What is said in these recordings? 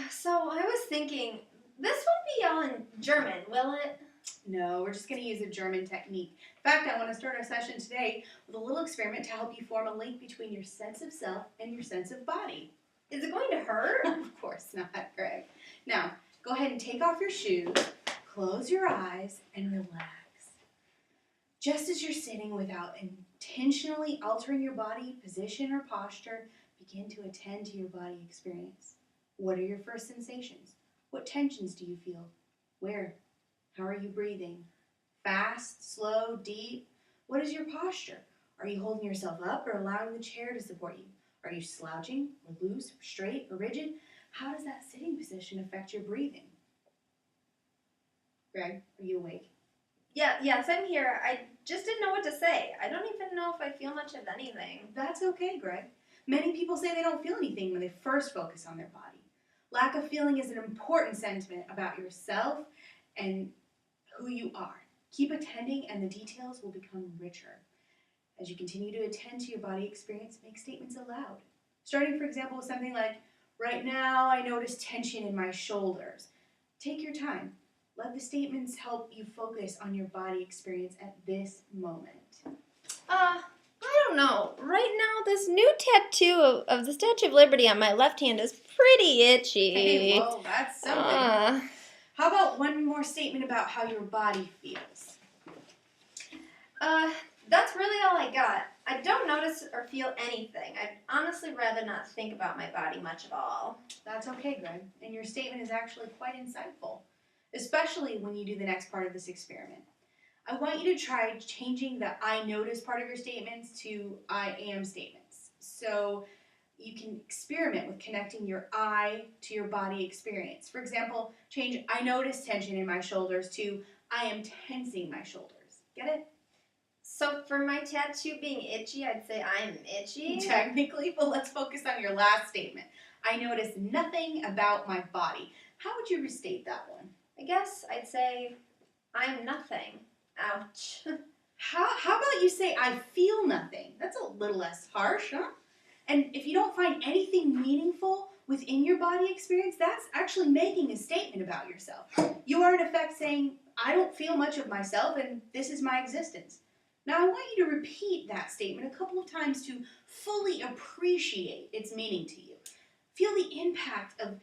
So I was thinking, this won't be all in German, will it? No, we're just going to use a German technique. In fact, I want to start our session today with a little experiment to help you form a link between your sense of self and your sense of body. Is it going to hurt? Of course not, Greg. Now, go ahead and take off your shoes, close your eyes, and relax. Just as you're sitting without intentionally altering your body, position, or posture, begin to attend to your body experience. What are your first sensations? What tensions do you feel? Where? How are you breathing? Fast, slow, deep? What is your posture? Are you holding yourself up or allowing the chair to support you? Are you slouching or loose, or straight or rigid? How does that sitting position affect your breathing? Greg, are you awake? Yes, I'm here. I just didn't know what to say. I don't even know if I feel much of anything. That's okay, Greg. Many people say they don't feel anything when they first focus on their body. Lack of feeling is an important sentiment about yourself and who you are. Keep attending and the details will become richer. As you continue to attend to your body experience, make statements aloud. Starting, for example, with something like, right now I notice tension in my shoulders. Take your time. Let the statements help you focus on your body experience at this moment. I don't know. Right now, this new tattoo of the Statue of Liberty on my left hand is pretty itchy. Hey, whoa, that's something. How about one more statement about how your body feels? That's really all I got. I don't notice or feel anything. I'd honestly rather not think about my body much at all. That's okay, Greg. And your statement is actually quite insightful, especially when you do the next part of this experiment. I want you to try changing the I notice part of your statements to I am statements. So you can experiment with connecting your I to your body experience. For example, change I notice tension in my shoulders to I am tensing my shoulders. Get it? So for my tattoo being itchy, I'd say I'm itchy? Technically, but let's focus on your last statement. I notice nothing about my body. How would you restate that one? I guess I'd say I'm nothing. Ouch. How about you say I feel nothing? That's a little less harsh, huh? And if you don't find anything meaningful within your body experience, that's actually making a statement about yourself. You are in effect saying, I don't feel much of myself and this is my existence. Now I want you to repeat that statement a couple of times to fully appreciate its meaning to you. Feel the impact of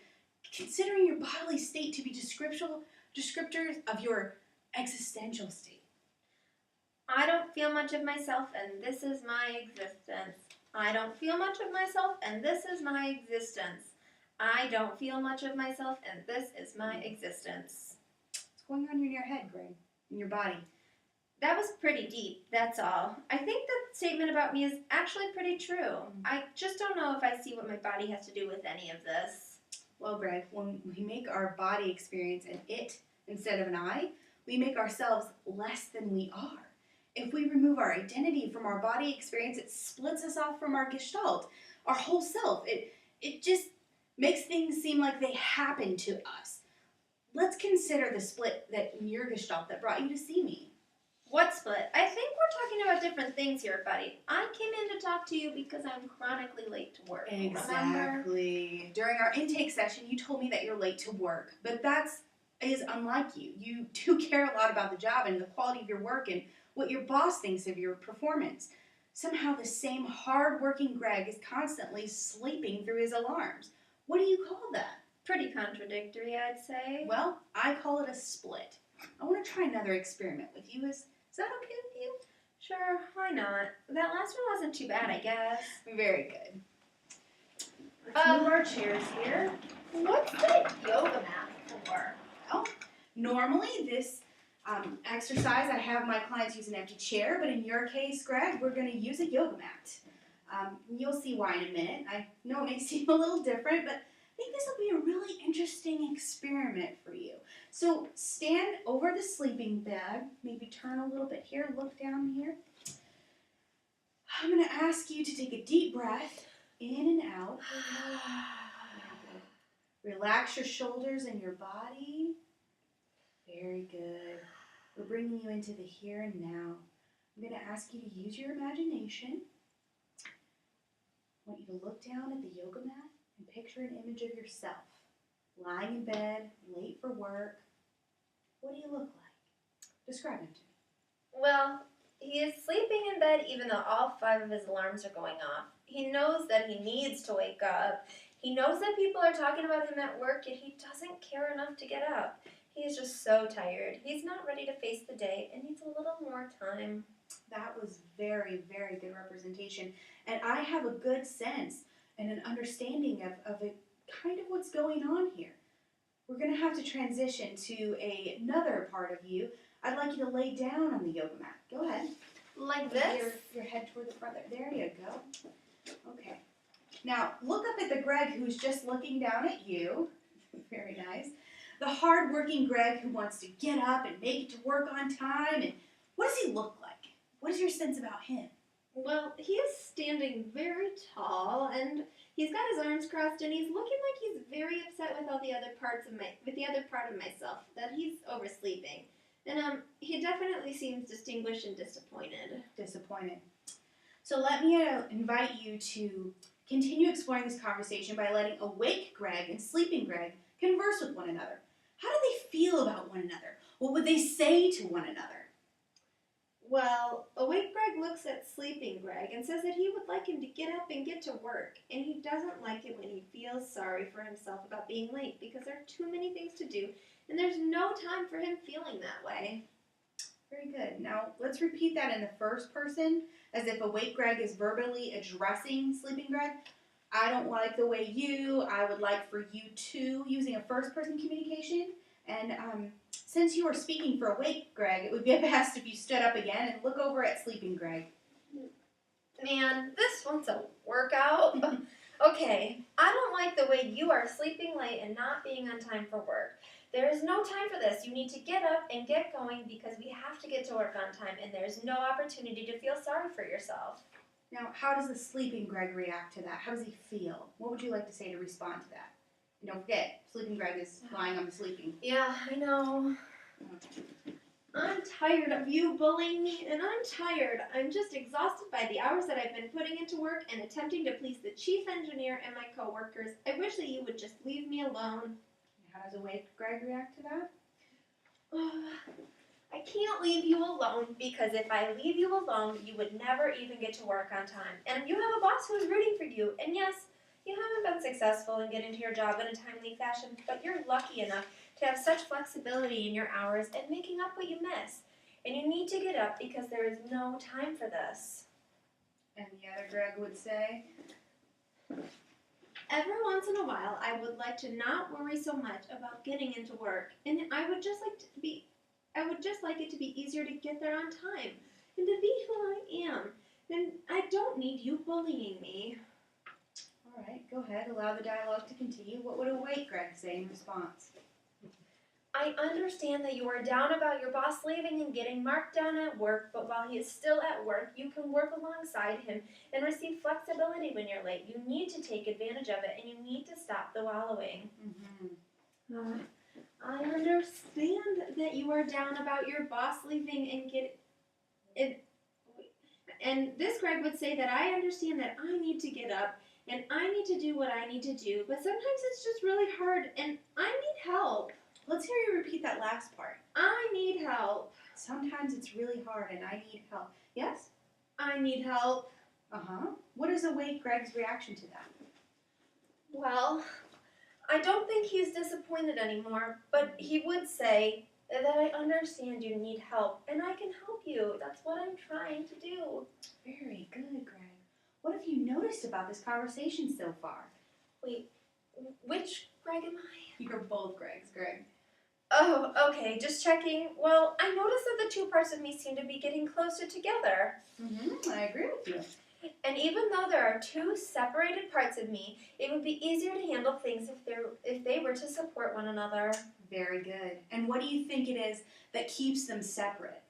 considering your bodily state to be descriptors of your existential state. I don't feel much of myself and this is my existence. I don't feel much of myself and this is my existence. I don't feel much of myself and this is my existence. What's going on in your head, Greg? In your body? That was pretty deep, that's all. I think that statement about me is actually pretty true. I just don't know if I see what my body has to do with any of this. Well, Greg, when we make our body experience an it instead of an I, we make ourselves less than we are. If we remove our identity from our body experience, it splits us off from our Gestalt, our whole self. It just makes things seem like they happen to us. Let's consider the split that in your Gestalt that brought you to see me. What split? I think we're talking about different things here, buddy. I came in to talk to you because I'm chronically late to work. Exactly. Remember? During our intake session, you told me that you're late to work, but that is unlike you. You do care a lot about the job and the quality of your work and what your boss thinks of your performance. Somehow the same hard-working Greg is constantly sleeping through his alarms. What do you call that? Pretty contradictory, I'd say. Well, I call it a split. I want to try another experiment with you. Is that okay with you? Sure, why not? That last one wasn't too bad, I guess. Very good. Let's move our chairs here. What's the yoga mat for? Well, normally this exercise, I have my clients use an empty chair, but in your case, Greg, we're going to use a yoga mat. You'll see why in a minute. I know it may seem a little different, but I think this will be a really interesting experiment for you. So stand over the sleeping bag, maybe turn a little bit here, look down here. I'm going to ask you to take a deep breath in and out. Relax your shoulders and your body. Very good. We're bringing you into the here and now. I'm going to ask you to use your imagination. I want you to look down at the yoga mat and picture an image of yourself. lying in bed, late for work. What do you look like? Describe him to me. Well, he is sleeping in bed even though all 5 of his alarms are going off. He knows that he needs to wake up. He knows that people are talking about him at work, yet he doesn't care enough to get up. He is just so tired. He's not ready to face the day and needs a little more time. That was very, very good representation. And I have a good sense and an understanding of it, kind of what's going on here. We're going to have to transition to another part of you. I'd like you to lay down on the yoga mat. Go ahead. Like Put this? your head toward the front there. There you go. Okay. Now, look up at the Greg who's just looking down at you. Very nice. The hard-working Greg who wants to get up and make it to work on time. And what does he look like? What is your sense about him? Well, he is standing very tall, and he's got his arms crossed, and he's looking like he's very upset with the other part of myself, that he's oversleeping. And he definitely seems distinguished and disappointed. Disappointed. So let me invite you to continue exploring this conversation by letting awake Greg and sleeping Greg converse with one another. How do they feel about one another? What would they say to one another? Well, awake Greg looks at sleeping Greg and says that he would like him to get up and get to work, and he doesn't like it when he feels sorry for himself about being late because there are too many things to do, and there's no time for him feeling that way. Very good. Now, let's repeat that in the first person, as if awake Greg is verbally addressing sleeping Greg. I don't like the way I would like for you to, using a first-person communication. And since you are speaking for awake Greg, it would be best if you stood up again and look over at sleeping Greg. Man, this one's a workout. Okay, I don't like the way you are sleeping late and not being on time for work. There is no time for this. You need to get up and get going because we have to get to work on time, and there's no opportunity to feel sorry for yourself. Now, how does the sleeping Greg react to that? How does he feel? What would you like to say to respond to that? And don't forget, sleeping Greg is lying on the sleeping. Yeah, I know. I'm tired of you bullying me, and I'm tired. I'm just exhausted by the hours that I've been putting into work and attempting to please the chief engineer and my coworkers. I wish that you would just leave me alone. How does awake Greg react to that? I can't leave you alone because if I leave you alone, you would never even get to work on time. And you have a boss who's rooting for you. And yes, you haven't been successful in getting to your job in a timely fashion, but you're lucky enough to have such flexibility in your hours and making up what you miss. And you need to get up because there is no time for this. And the other Greg would say, every once in a while, I would like to not worry so much about getting into work, and I would just like it to be easier to get there on time and to be who I am. And I don't need you bullying me. All right, go ahead. Allow the dialogue to continue. What would awake Greg say in response? I understand that you are down about your boss leaving and getting marked down at work, but while he is still at work, you can work alongside him and receive flexibility when you're late. You need to take advantage of it, and you need to stop the wallowing. Mm-hmm. I understand that you are down about your boss leaving and this Greg would say that I understand that I need to get up and I need to do what I need to do, but sometimes it's just really hard and I need help. Let's hear you repeat that last part. I need help. Sometimes it's really hard and I need help. Yes? I need help. Uh-huh. What is awake Greg's reaction to that? Well, I don't think he's disappointed anymore, but he would say that I understand you need help and I can help you. That's what I'm trying to do. Very good, Greg. What have you noticed about this conversation so far? Wait, which Greg am I? You're both Gregs, Greg. Oh, okay, just checking. Well, I noticed that the two parts of me seem to be getting closer together. Mm-hmm. I agree with you. And even though there are two separated parts of me, it would be easier to handle things if they were to support one another. Very good. And what do you think it is that keeps them separate?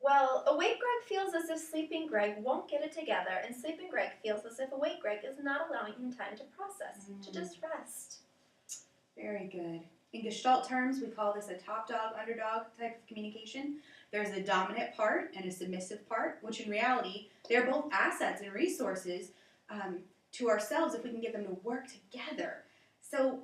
Well, awake Greg feels as if sleeping Greg won't get it together, and sleeping Greg feels as if awake Greg is not allowing him time to process, to just rest. Very good. In Gestalt terms, we call this a top dog, underdog type of communication. There's a dominant part and a submissive part, which in reality, they're both assets and resources to ourselves if we can get them to work together. So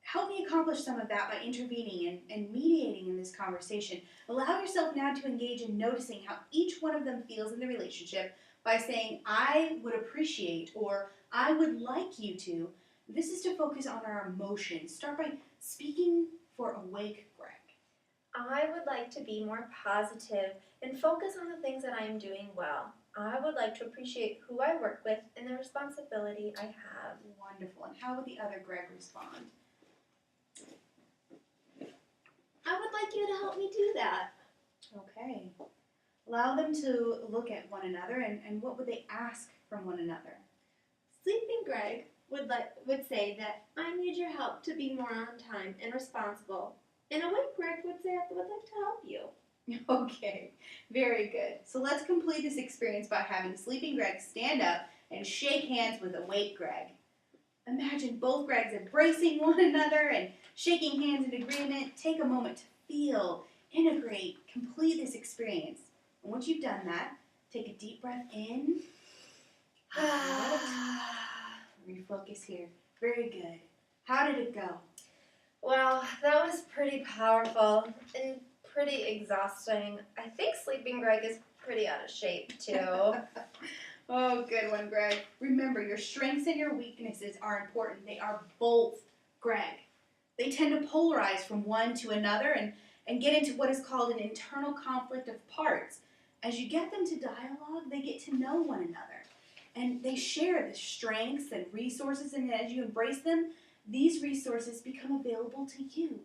help me accomplish some of that by intervening and mediating in this conversation. Allow yourself now to engage in noticing how each one of them feels in the relationship by saying, I would appreciate, or I would like you to. This is to focus on our emotions. Start by speaking for awake Greg. I would like to be more positive and focus on the things that I am doing well. I would like to appreciate who I work with and the responsibility I have. Wonderful. And how would the other Greg respond? I would like you to help me do that. Okay. Allow them to look at one another, and what would they ask from one another? Sleeping Greg would say that I need your help to be more on time and responsible. And awake Greg would say I would like to help you. Okay, very good. So let's complete this experience by having Sleeping Greg stand up and shake hands with awake Greg. Imagine both Gregs embracing one another and shaking hands in agreement. Take a moment to feel, integrate, complete this experience. And once you've done that, take a deep breath in. Out. Refocus here. Very good. How did it go? Well, that was pretty powerful and pretty exhausting. I think Sleeping Greg is pretty out of shape, too. Oh, good one, Greg. Remember, your strengths and your weaknesses are important. They are both Greg. They tend to polarize from one to another and get into what is called an internal conflict of parts. As you get them to dialogue, they get to know one another. And they share the strengths and resources, and as you embrace them, these resources become available to you.